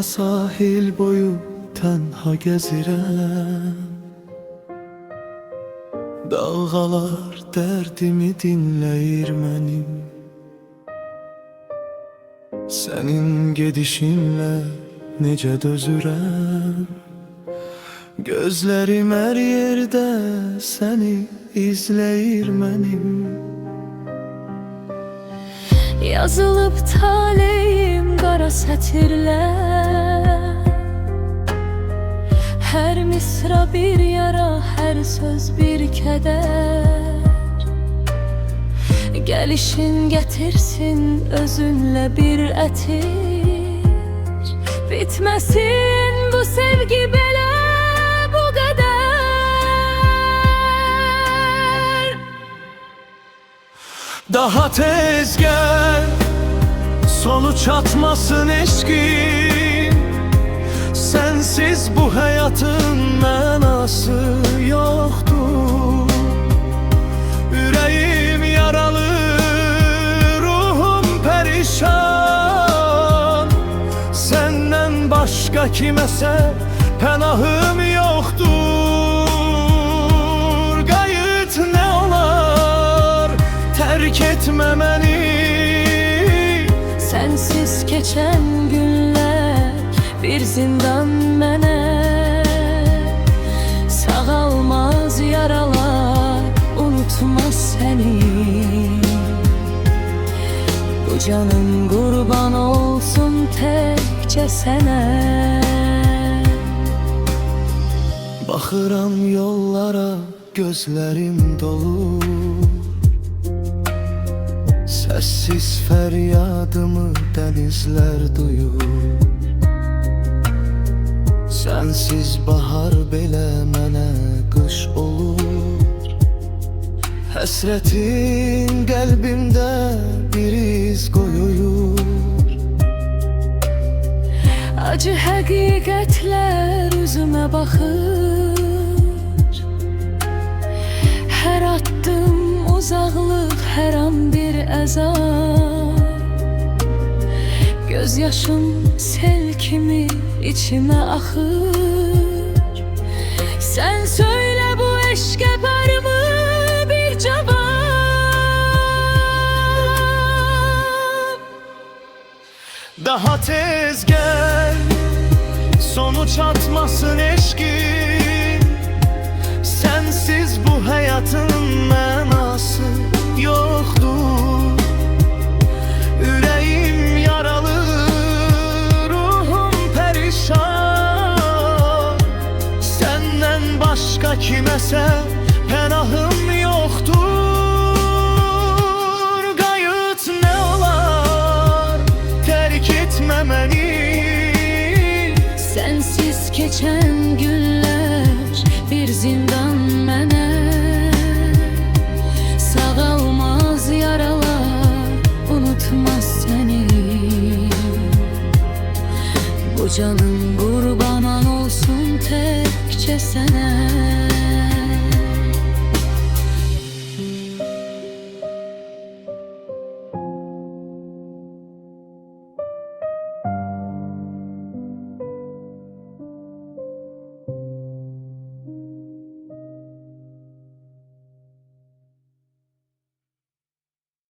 Senle sahil boyu tenha gezirem, dalgalar derdimi dinleyir mənim. Senin gedişinle necə dözürəm, gözlerim her yerde seni izleyir mənim. Yazılıp taleyim qara sətirlər, her misra bir yara, her söz bir keder. Gelişin getirsin özünle bir etir, bitmesin bu sevgi belə bu kadar. Daha tez gel, sonu çatmasın eşkin. Sensiz bu hayatın mənası yoktur. Yüreğim yaralı, ruhum perişan. Senden başka kimese pənahım yoktur. Qayıt ne olar, terk etme beni. Sensiz geçen günler bir zindan mənə, sağalmaz yaralar unutmaz seni. Bu canım kurban olsun tekçe sənə. Baxıram yollara, gözlerim dolu. Sessiz feryadımı denizler duyur. Sensiz bahar belə mənə qış olur. Həsrətin qəlbimdə bir iz qoyur. Acı həqiqətlər üzümə baxır, hər addım uzaqlıq, hər an bir əzab. Göz yaşım sel kimi içime axır. Sen söyle bu eşke var mı bir cevap? Daha tez gel, sonu çatmasın eşkin. Sensiz bu hayatın mənası yoktur. Yüreğim yaralı, ruhum perişan. Senden başka kimese pənahım yoktur. Qayıt ne olar, terk etme beni. Sensiz geçen günler bir zindan mənə, sağalmaz yaralar unutmaz seni. Bu canım kurban olsun tekçe sənə.